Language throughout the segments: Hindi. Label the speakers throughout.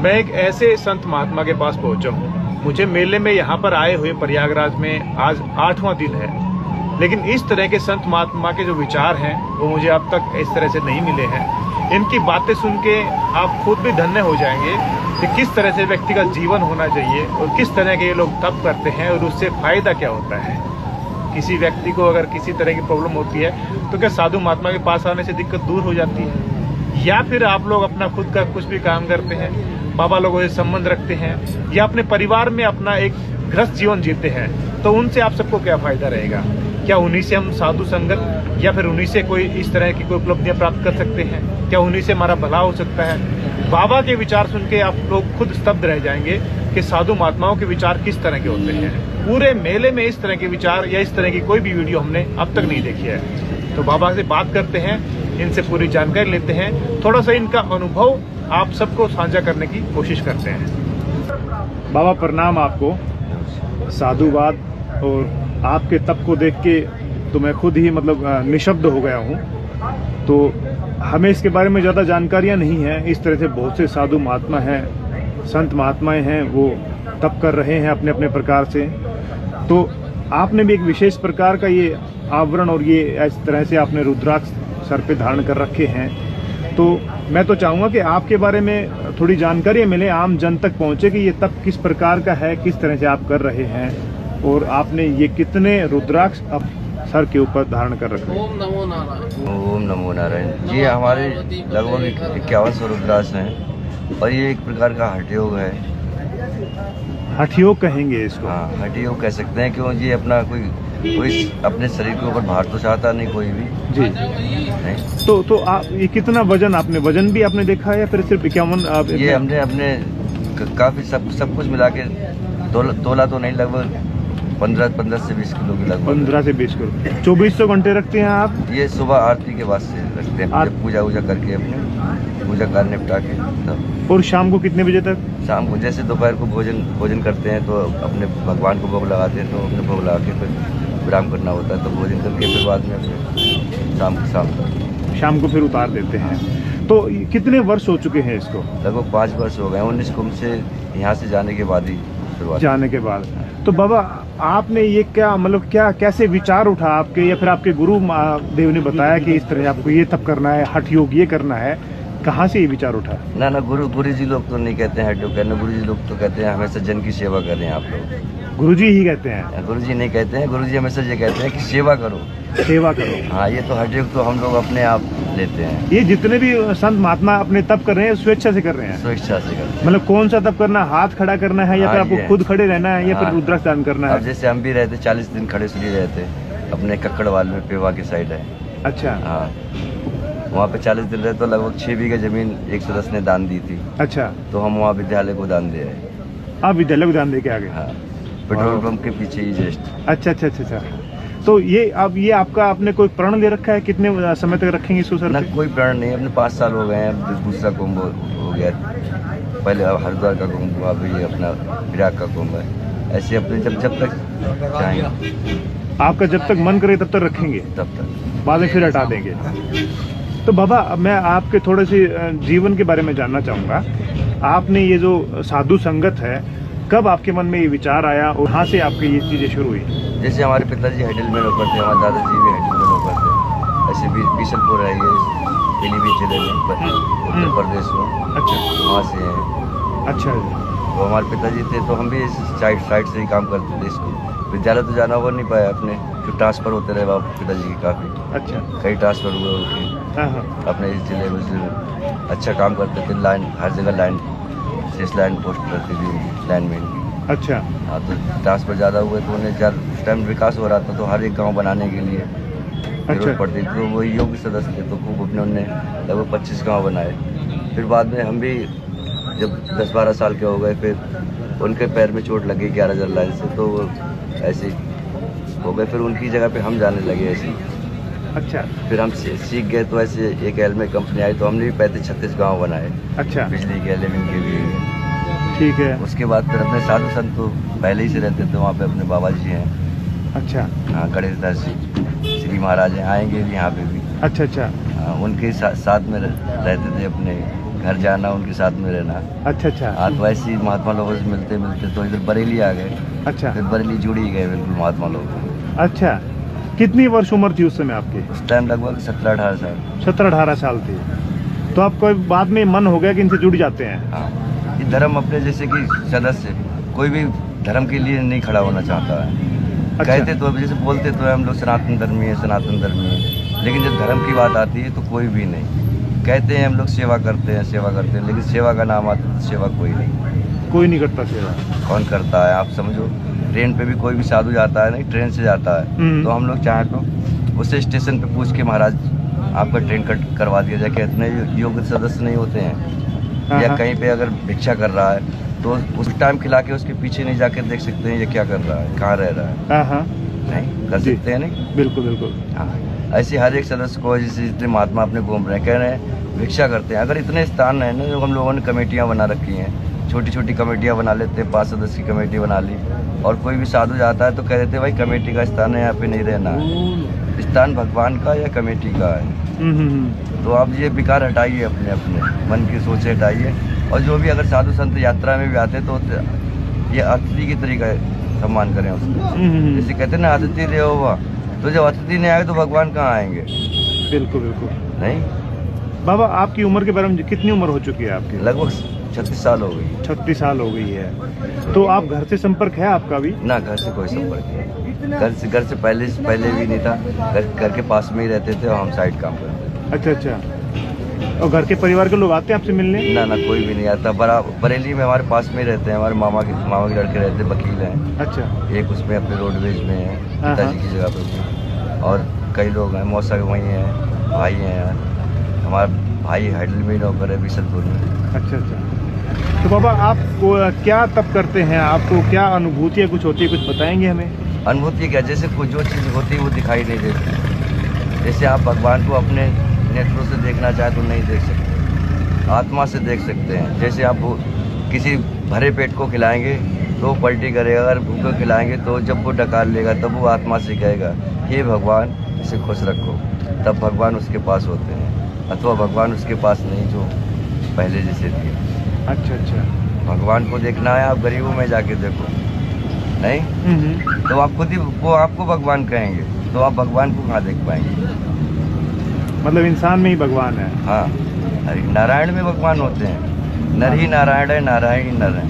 Speaker 1: मैं एक ऐसे संत महात्मा के पास पहुंचा हूं। मुझे मेले में यहाँ पर आए हुए प्रयागराज में आज 8वां दिन है, लेकिन इस तरह के संत महात्मा के जो विचार हैं वो मुझे अब तक इस तरह से नहीं मिले हैं। इनकी बातें सुन के आप खुद भी धन्य हो जाएंगे कि किस तरह से व्यक्ति का जीवन होना चाहिए और किस तरह के ये लोग तप करते हैं और उससे फायदा क्या होता है। किसी व्यक्ति को अगर किसी तरह की प्रॉब्लम होती है तो क्या साधु महात्मा के पास आने से दिक्कत दूर हो जाती है, या फिर आप लोग अपना खुद का कुछ भी काम करते हैं, बाबा लोगों से संबंध रखते हैं, या अपने परिवार में अपना एक गृहस्थ जीवन जीते हैं, तो उनसे आप सबको क्या फायदा रहेगा? क्या उन्हीं से हम साधु संगत या फिर उन्हीं से कोई इस तरह की कोई उपलब्धियां प्राप्त कर सकते हैं? क्या उन्हीं से हमारा भला हो सकता है? बाबा के विचार सुन के आप लोग खुद स्तब्ध रह जाएंगे कि साधु महात्माओं के विचार किस तरह के होते हैं। पूरे मेले में इस तरह के विचार या इस तरह की कोई भी वीडियो हमने अब तक नहीं देखी है। तो बाबा से बात करते हैं, इनसे पूरी जानकारी लेते हैं, थोड़ा सा इनका अनुभव आप सबको साझा करने की कोशिश करते हैं। बाबा प्रणाम आपको। साधुवाद और आपके तप को देख के तो मैं खुद ही निशब्द हो गया हूँ। तो हमें इसके बारे में ज़्यादा जानकारियाँ नहीं हैं। इस तरह से बहुत से साधु महात्मा हैं, संत महात्माएं हैं, वो तप कर रहे हैं अपने अपने प्रकार से। तो आपने भी एक विशेष प्रकार का ये आवरण और ये इस तरह से आपने रुद्राक्ष सर पे धारण कर रखे हैं। तो मैं तो चाहूँगा कि आपके बारे में थोड़ी जानकारी मिले, आम जन तक पहुँचे कि ये तप किस प्रकार का है, किस तरह से आप कर रहे हैं और आपने ये कितने रुद्राक्ष अब सर के ऊपर धारण कर रखे हैं।
Speaker 2: ओम नमो नारायण।
Speaker 3: ओम नमो नारायण जी। हमारे लगभग 5100 रुद्राक्ष हैं और ये एक प्रकार का हठ योग है।
Speaker 1: हठ योग कहेंगे इसको?
Speaker 3: हाँ, हठ योग कह सकते हैं। क्यों जी, अपना कोई अपने शरीर के ऊपर भार तो चाहता नहीं कोई भी
Speaker 1: जी नहीं। तो आप ये कितना वजन, आपने वजन भी आपने देखा है या फिर सिर्फ 51?
Speaker 3: ये हमने अपने काफी सब कुछ मिला के तोला तो नहीं, लगभग 15 से 20 किलो की लगभग।
Speaker 1: 15 से 20 किलो। 2400 घंटे रखते हैं आप?
Speaker 3: ये सुबह आरती के बाद से रखते हैं, पूजा वूजा करके अपने पूजा कार्य निपटा के तब।
Speaker 1: और शाम को कितने बजे तक?
Speaker 3: शाम को जैसे दोपहर को भोजन करते हैं तो अपने भगवान को भोग लगाते हैं, तो अपने भोग लगा के फिर विराम करना होता है, तो भोजन करके फिर बाद में शाम को फिर उतार देते हैं। तो कितने वर्ष हो चुके हैं इसको? लगभग 5 वर्ष हो गए। 19 कुंभ से यहाँ से जाने के बाद ही शुरुआत।
Speaker 1: जाने के बाद तो बाबा आपने ये क्या कैसे विचार उठा आपके, या फिर आपके गुरु देव ने बताया कि इस तरह आपको ये तप करना है, हठ योग ये करना है? कहाँ से ये विचार उठा?
Speaker 3: ना गुरु जी लोग तो नहीं कहते हैं हठ योग करना। गुरु जी लोग तो कहते हैं हमेशा जन की सेवा करें आप लोग।
Speaker 1: गुरुजी ही कहते हैं?
Speaker 3: गुरुजी नहीं कहते हैं, गुरुजी हमेशा ये कहते हैं कि सेवा करो,
Speaker 1: सेवा करो।
Speaker 3: हाँ, ये तो हठ योग तो हम लोग अपने आप लेते हैं।
Speaker 1: ये जितने भी संत महात्मा अपने तप कर रहे हैं स्वेच्छा से कर रहे हैं?
Speaker 3: स्वेच्छा से करते हैं।
Speaker 1: कौन सा तप करना, हाथ खड़ा करना है या फिर आपको खुद खड़े रहना है या फिर रुद्राक्ष धारण करना है?
Speaker 3: अब जैसे हम भी रहते 40 दिन खड़े सूर्य रहते अपने कक्कड़वाल में, पेवा की साइड है।
Speaker 1: अच्छा।
Speaker 3: हाँ, वहाँ पे 40 दिन रहे तो लगभग 6 बीघा जमीन 110 ने दान दी थी।
Speaker 1: अच्छा।
Speaker 3: तो हम वहाँ विद्यालय को दान दे रहे।
Speaker 1: आप विद्यालय को दान दे के आ गए?
Speaker 3: हाँ, पेट्रोल पंप के पीछे ही जस्ट।
Speaker 1: अच्छा। तो ये आपका आपने कोई प्रण ले रखा है, कितने समय तक रखेंगे इसको सर?
Speaker 3: ना, कोई प्रण नहीं। अपने 5 साल हो गए हैं। अब दूसरा कुंभ हो गया, पहले हरिद्वार का कुंभ हुआ, अभी अपना प्रयाग का कुंभ है। ऐसे अपने जब तक चाहेंगे।
Speaker 1: आपका जब तक मन करे तब तक रखेंगे?
Speaker 3: तब तक,
Speaker 1: बाद में फिर हटा देंगे। तो बाबा मैं आपके थोड़े से जीवन के बारे में जानना चाहूँगा। आपने ये जो साधु संगत है, कब आपके मन में ये विचार आया और कहाँ से आपकी ये चीज़ें शुरू हुई?
Speaker 3: जैसे हमारे पिताजी हैडल में नौकर थे, हमारे दादाजी भी हैडल में नौकर थे। ऐसे बीसलपुर है ये, पीलीभीत जिले में, उत्तर प्रदेश में। अच्छा। वहाँ से हैं।
Speaker 1: अच्छा।
Speaker 3: तो हमारे पिताजी थे तो हम भी इस साइड से ही काम करते थे। इसको विद्यालय तो जाना हो नहीं पाया अपने, तो ट्रांसफ़र होते रहे बाप पिताजी की काफ़ी। अच्छा। कई ट्रांसफ़र हुए उनके अपने इस जिले में। अच्छा काम करते थे, लाइन हर जगह लाइन पोस्ट करती थी, लाइनमैन की। अच्छा। हाँ, तो ट्रांसफ़र ज़्यादा हुए तो उन्हें उस टाइम विकास हो रहा था, तो हर एक गांव बनाने के लिए जरूरत पड़ती थी। तो वही योग सदस्य थे, तो खूब अपने उन्होंने लगभग 25 गाँव बनाए। फिर बाद में हम भी जब 10-12 साल के हो गए, फिर उनके पैर में चोट लगी 11,000 लाइन से, तो वो ऐसे हो गए। फिर उनकी जगह पे हम जाने लगे ऐसे। अच्छा। फिर हम सीख गए, तो ऐसे एक एल में कंपनी आई, तो हमने भी 35-36 गाँव बनाए। अच्छा। बिजली के, एलिमिन के भी। ठीक है। उसके बाद फिर अपने साधु संत तो पहले ही से रहते थे वहाँ पे, अपने बाबा जी हैं। अच्छा। हाँ, गणेश दास जी श्री महाराज आएंगे भी यहाँ पे भी। अच्छा। हाँ, उनके साथ में रहते थे अपने घर जाना, उनके साथ में रहना।
Speaker 2: अच्छा अच्छा।
Speaker 3: आज वैसे ही महात्मा लोगों से मिलते मिलते तो इधर बरेली आ गए।
Speaker 2: अच्छा।
Speaker 3: फिर बरेली जुड़ ही गए बिल्कुल महात्मा लोग।
Speaker 2: अच्छा, कितनी वर्ष उम्र थी उस समय आपकी?
Speaker 3: उस टाइम लगभग 17-18 साल।
Speaker 2: 17-18 साल थी। तो आपको बाद में मन हो गया कि इनसे जुड़ जाते हैं?
Speaker 3: हाँ, ये धर्म अपने जैसे कि सदस्य कोई भी धर्म के लिए नहीं खड़ा होना चाहता है।
Speaker 2: अच्छा।
Speaker 3: कहते तो जैसे बोलते तो हम लोग सनातन धर्मी है, सनातन धर्मी है, लेकिन जब धर्म की बात आती है तो कोई भी नहीं। कहते हैं हम लोग सेवा करते हैं, सेवा करते हैं, लेकिन सेवा का नाम आता है तो सेवा कोई नहीं।
Speaker 2: कोई नहीं करता सेवा।
Speaker 3: कौन करता है? आप समझो, ट्रेन पे भी कोई भी साधु जाता है, नहीं ट्रेन से जाता है, तो हम लोग चाहें तो उससे स्टेशन पे पूछ के महाराज आपका ट्रेन कट करवा दिया जाए। क्या इतने योग्य सदस्य नहीं होते हैं? या कहीं पे अगर भिक्षा कर रहा है तो उस टाइम खिला के उसके पीछे नहीं जाके देख सकते हैं ये क्या कर रहा है, कहाँ रह रहा है? नहीं कर सकते हैं। नहीं,
Speaker 2: बिल्कुल बिल्कुल।
Speaker 3: हाँ, ऐसे हर एक सदस्य को जैसे जितने महात्मा अपने घूम रहे हैं, कह रहे हैं भिक्षा करते हैं। अगर इतने स्थान है ना, जो हम लोगों ने कमेटियाँ बना रखी हैं, छोटी छोटी कमेटियाँ बना लेते हैं, 5 सदस्य की कमेटी बना ली, और कोई भी साधु जाता है तो कह देते हैं भाई कमेटी का स्थान है, यहाँ पे नहीं रहना है, स्थान भगवान का या कमेटी का है। तो आप ये विकार हटाइए, अपने अपने मन की सोचे हटाइए। और जो भी अगर साधु संत यात्रा में भी आते हैं तो ये अतिथि की तरीका सम्मान करें उसको। जैसे कहते हैं ना, अतिथि रहे हुआ, तो जब अतिथि नहीं आए तो भगवान कहाँ आएंगे?
Speaker 2: बिल्कुल बिल्कुल।
Speaker 3: नहीं
Speaker 2: बाबा, आपकी उम्र के बारे में कितनी उम्र हो चुकी है आपकी?
Speaker 3: लगभग 36 साल हो गई।
Speaker 2: 36 साल हो गई है। तो आप घर से संपर्क है आपका भी?
Speaker 3: ना, घर से कोई संपर्क नहीं। घर से पहले भी नहीं था। घर के पास में ही रहते थे और हम साइड काम करते थे।
Speaker 2: अच्छा अच्छा। और घर के परिवार के लोग आते हैं आपसे मिलने?
Speaker 3: ना, कोई भी नहीं आता। बरेली में हमारे पास में रहते हैं, हमारे मामा के लड़के रहते हैं, वकील हैं। अच्छा। एक उसमें अपने रोडवेज में है, पिताजी की जगह पे, और कई लोग हैं, मौसा वहीं हैं, भाई हैं। हमारा भाई हैडल में नौकर है, बिशनपुर में। अच्छा
Speaker 2: अच्छा। तो बाबा, आप क्या तप करते हैं? आपको क्या अनुभूतियाँ कुछ होती है, कुछ बताएंगे हमें?
Speaker 3: अनुभूति क्या? जैसे कोई जो चीज़ होती है वो दिखाई नहीं देती। जैसे आप भगवान को अपने नेत्रों से देखना चाहे तो नहीं देख सकते, आत्मा से देख सकते हैं। जैसे आप किसी भरे पेट को खिलाएंगे तो वो पलटी करेगा, अगर भूखे खिलाएंगे तो जब वो डकार लेगा तब वो आत्मा से कहेगा हे भगवान इसे खुश रखो, तब भगवान उसके पास होते हैं। अथवा भगवान उसके पास नहीं जो पहले जैसे थे।
Speaker 2: अच्छा अच्छा।
Speaker 3: भगवान को देखना है, आप गरीबों में जाके देखो, नहीं तो आप खुद ही वो आपको भगवान कहेंगे, तो आप भगवान को कहाँ देख पाएंगे?
Speaker 2: मतलब इंसान में ही भगवान है?
Speaker 3: हाँ, नारायण में भगवान होते हैं। नर ही नारायण है, नारायण ही नर है।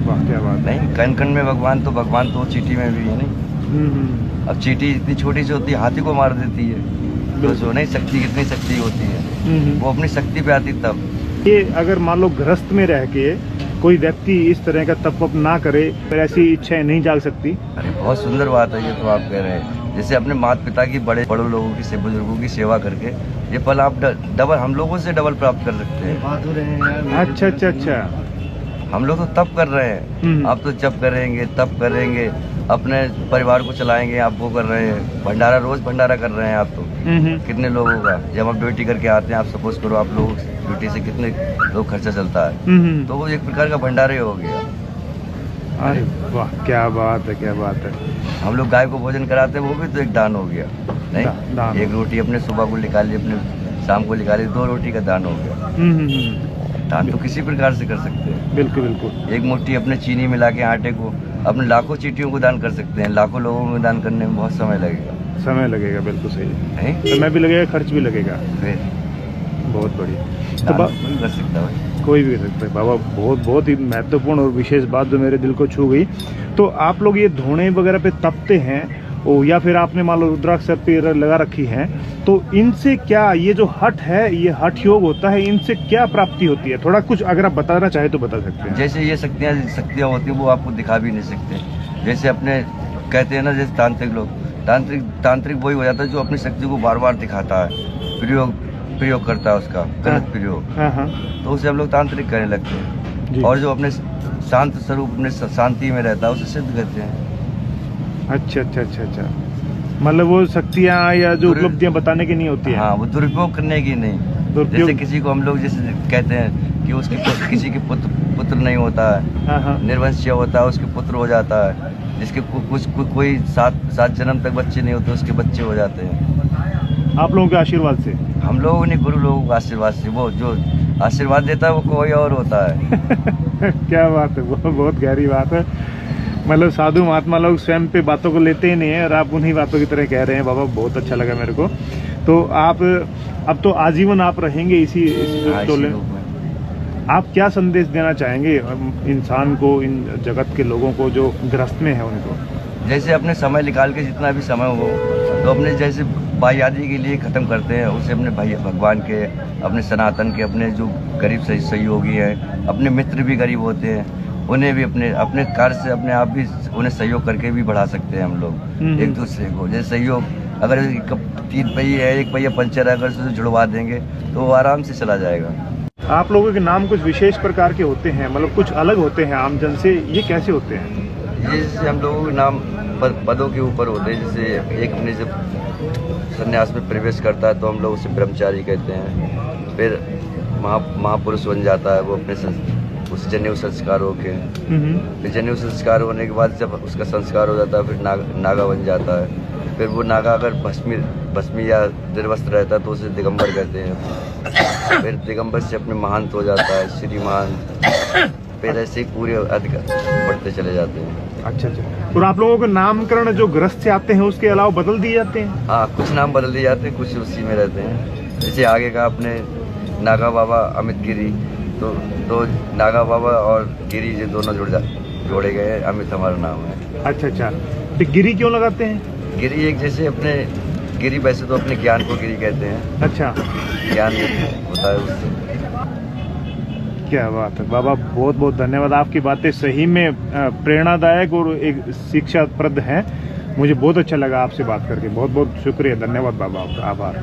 Speaker 2: वाह, क्या बात।
Speaker 3: नहीं, कण कण में भगवान तो चींटी में भी है। नहीं, अब चींटी इतनी छोटी सी होती है, हाथी को मार देती है, तो जो नहीं शक्ति, कितनी शक्ति होती है, वो अपनी शक्ति पे आती तब।
Speaker 2: ये अगर मान लो गृहस्थ में रह के कोई व्यक्ति इस तरह का तप ना करे, फिर ऐसी इच्छाएं नहीं जाग सकती? अरे
Speaker 3: बहुत सुंदर बात है ये तो आप कह रहे हैं। जैसे अपने माता पिता की, बड़े लोगों की, बुजुर्गों की सेवा करके ये फल आप डबल, हम लोगों से डबल प्राप्त कर सकते हैं।
Speaker 2: अच्छा अच्छा अच्छा।
Speaker 3: हम लोग तो तप कर रहे हैं, आप तो जप करेंगे, तप करेंगे, अपने परिवार को चलाएंगे, आप वो कर रहे हैं। भंडारा, रोज भंडारा कर रहे हैं आप तो। कितने लोगों का, जब आप ड्यूटी करके आते हैं, आप सपोज करो आप लोग ड्यूटी से कितने लोग खर्चा चलता है, तो वो एक प्रकार का भंडारा ही हो गया।
Speaker 2: अरे वाह, क्या बात है, क्या बात है।
Speaker 3: हम लोग गाय को भोजन कराते हैं, वो भी तो एक दान हो गया। नहीं, एक रोटी अपने सुबह को निकाली, अपने शाम को निकाली, 2 रोटी का दान हो गया। दान तो किसी प्रकार से कर सकते हैं।
Speaker 2: बिल्कुल बिल्कुल।
Speaker 3: एक मुट्ठी अपने चीनी मिला के आटे को अपने लाखों चींटियों को दान कर सकते हैं। लाखों लोगों में दान करने में बहुत समय लगेगा। बिल्कुल सही है। समय भी लगेगा, खर्च भी लगेगा। फिर बहुत बढ़िया। तो कर सकता है,
Speaker 2: कोई भी कर सकता है। बाबा, बहुत ही महत्वपूर्ण और विशेष बात जो मेरे दिल को छू गई। तो आप लोग ये धोने वगैरह पे तपते हैं, या फिर आपने मान लो रुद्राक्ष पे लगा रखी है, तो इनसे क्या, ये जो हठ है, ये हठ योग होता है, इनसे क्या प्राप्ति होती है? थोड़ा कुछ अगर आप बताना चाहे तो बता सकते हैं।
Speaker 3: जैसे ये शक्तियाँ होती है वो आपको दिखा भी नहीं सकते। जैसे अपने कहते हैं ना, जैसे तांत्रिक लोग, तांत्रिक वही हो जाता है जो अपनी शक्ति को बार बार दिखाता है, प्रयोग करता है उसका गलत प्रयोग, तो उसे हम लोग तांत्रिक करने लगते हैं। और जो अपने शांत स्वरूप, अपने शांति में रहता है, उसे सिद्ध करते हैं।
Speaker 2: अच्छा अच्छा अच्छा अच्छा। मतलब वो शक्तियाँ या जो उपलब्धियाँ बताने की नहीं होती है?
Speaker 3: हाँ, वो दुरुपयोग करने की नहीं। जैसे किसी को हम लोग जैसे कहते हैं कि उसकी किसी के पुत्र नहीं होता है, निर्वंशीय होता है, उसके पुत्र हो जाता है। जिसके कोई 7 जन्म तक बच्चे नहीं होते, उसके बच्चे हो जाते हैं।
Speaker 2: आप लोगों के आशीर्वाद से?
Speaker 3: हम लोगों ने, गुरु लोगों के आशीर्वाद से। वो जो आशीर्वाद देता है वो कोई और होता है।
Speaker 2: क्या बात है, बहुत गहरी बात है। मतलब साधु महात्मा लोग स्वयं पे बातों को लेते ही नहीं है और आप उन्हीं बातों की तरह कह रहे हैं। बाबा बहुत अच्छा लगा मेरे को। तो आप अब तो आजीवन आप रहेंगे इसी टोले में। आप क्या संदेश देना चाहेंगे इंसान को, इन जगत के लोगों को जो गृहस्थ में है उनको?
Speaker 3: जैसे अपने समय निकाल के जितना भी समय हो तो अपने जैसे भाईयारी के लिए ख़त्म करते हैं, उसे अपने भाई भगवान के, अपने सनातन के, अपने जो गरीब सहयोगी हैं, अपने मित्र भी गरीब होते हैं, उन्हें भी अपने कार्य से अपने आप भी उन्हें सहयोग करके भी बढ़ा सकते हैं हम लोग एक दूसरे को। जैसे सहयोग, अगर 3 पहिए है, 1 पहिया पंचर है, अगर उसे जुड़वा देंगे तो वो आराम से चला जाएगा।
Speaker 2: आप लोगों के नाम कुछ विशेष प्रकार के होते हैं, मतलब कुछ अलग होते हैं आमजन से, ये कैसे होते हैं?
Speaker 3: ये जैसे हम लोगों के नाम पदों के ऊपर होते हैं। जैसे एक अपने जब संन्यास में प्रवेश करता है तो हम लोग उसे ब्रह्मचारी कहते हैं। फिर महापुरुष बन जाता है वो अपने उस जनेऊ संस्कार होके, फिर जनेऊ संस्कार होने के बाद जब उसका संस्कार हो जाता है फिर नागा बन जाता है। फिर वो नागा अगर भस्मी या निर्वस्त्र रहता है तो उसे दिगंबर कहते हैं। फिर दिगंबर से अपने महंत हो जाता है, श्रीमान। फिर ऐसे ही पूरे अधिकार बढ़ते चले जाते हैं।
Speaker 2: अच्छा। और आप लोगों के नामकरण जो गृहस्थ से आते हैं उसके अलावा बदल दिए जाते हैं?
Speaker 3: हाँ, कुछ नाम बदल दिए जाते हैं, कुछ उसी में रहते हैं। जैसे आगे का अपने नागा बाबा अमित गिरी, तो नागा बाबा और गिरी जो दोनों जोड़े गए हैं, अमित हमारा नाम है।
Speaker 2: अच्छा। तो गिरी क्यों लगाते हैं?
Speaker 3: गिरी एक जैसे अपने गिरी, वैसे तो अपने ज्ञान को गिरी कहते हैं।
Speaker 2: अच्छा,
Speaker 3: ज्ञान होता है उससे।
Speaker 2: क्या बात है बाबा, बहुत बहुत धन्यवाद। आपकी बातें सही में प्रेरणादायक और एक शिक्षाप्रद हैं। मुझे बहुत अच्छा लगा आपसे बात करके। बहुत बहुत शुक्रिया, धन्यवाद बाबा, आपका आभार।